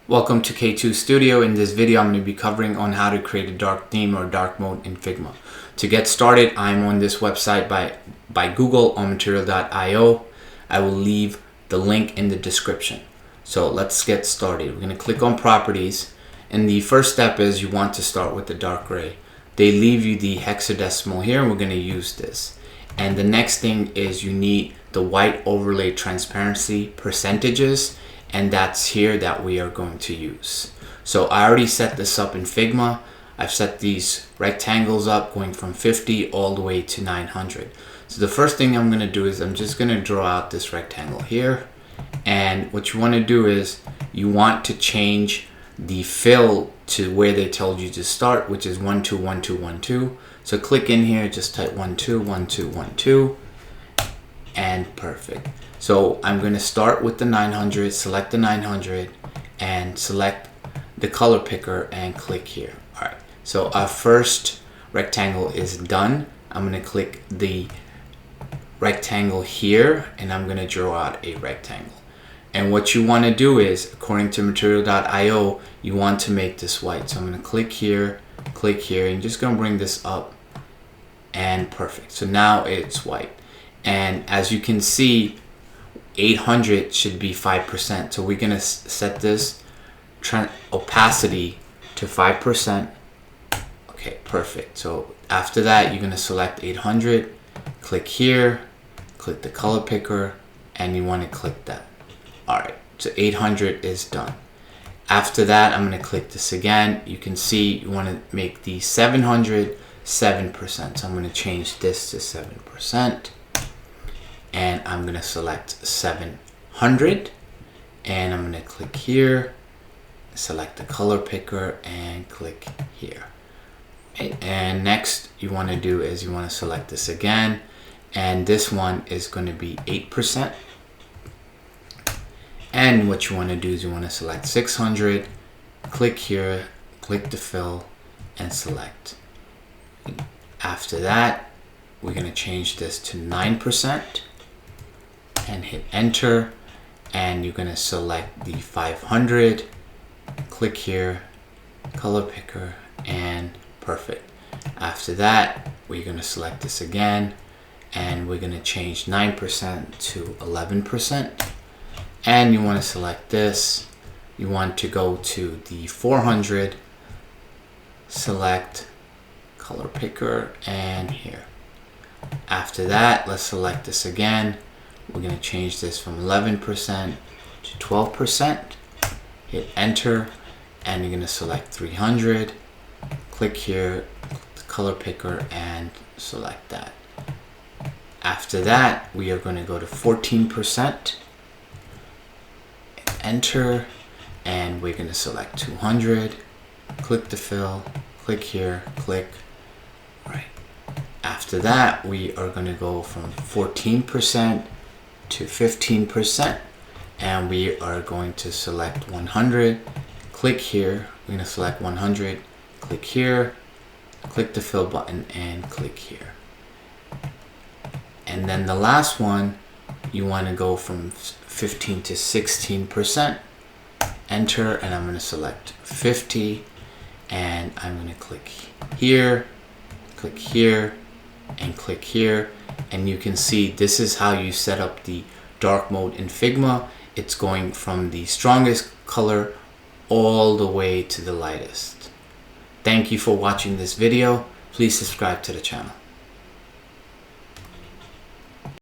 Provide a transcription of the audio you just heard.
Welcome to K2 Studio. In this video, I'm going to be covering on how to create a dark theme or dark mode in Figma. To get started, I'm on this website by Google on material.io. I will leave the link in the description. So let's get started. We're going to click on properties. And the first step is you want to start with the dark gray. They leave you the hexadecimal here, and we're going to use this. And the next thing is you need the white overlay transparency percentages, and that's here that we are going to use. So I already set this up in Figma. I've set these rectangles up going from 50 all the way to 900. So the first thing I'm going to do is I'm just going to draw out this rectangle here. And what you want to do is you want to change the fill to where they told you to start, which is 1 2 1 2 1 2. So click in here, just type 1 2 1 2 1 2, and perfect. So I'm going to start with the 900, select the 900, and select the color picker and click here. All right, so our first rectangle is done. I'm going to click the rectangle here, and I'm going to draw out a rectangle. And what you want to do is, according to material.io, you want to make this white. So I'm going to click here, and just going to bring this up, and perfect. So now it's white. And as you can see, 800 should be 5%. So we're going to set this opacity to 5%. Okay, perfect. So after that, you're going to select 800, click here, click the color picker, and you want to click that. All right, so 800 is done. After that, I'm going to click this again. You can see you want to make the 700 7%. So I'm going to change this to 7%. And I'm going to select 700. And I'm going to click here, select the color picker, and click here. Okay. And next you want to do is you want to select this again. And this one is going to be 8%. And what you want to do is you want to select 600, click here, click the fill, and select. After that, we're going to change this to 9% and hit enter. And you're going to select the 500, click here, color picker, and perfect. After that, we're going to select this again, and we're going to change 9% to 11%. And you want to select this. You want to go to the 400, select color picker, and here. After that, let's select this again. We're going to change this from 11% to 12%. Hit enter, and you're going to select 300. Click here, the color picker, and select that. After that, we are going to go to 14%. Enter, and we're going to select 200, click the fill, click here, click. All right. After that, we are going to go from 14% to 15%, and we are going to select 100, click here. We're going to select 100, click here, click the fill button, and click here. And then the last one, you want to go from 15 to 16%, enter, and I'm going to select 50, and I'm going to click here, and click here. And you can see this is how you set up the dark mode in Figma. It's going from the strongest color all the way to the lightest. Thank you for watching this video. Please subscribe to the channel.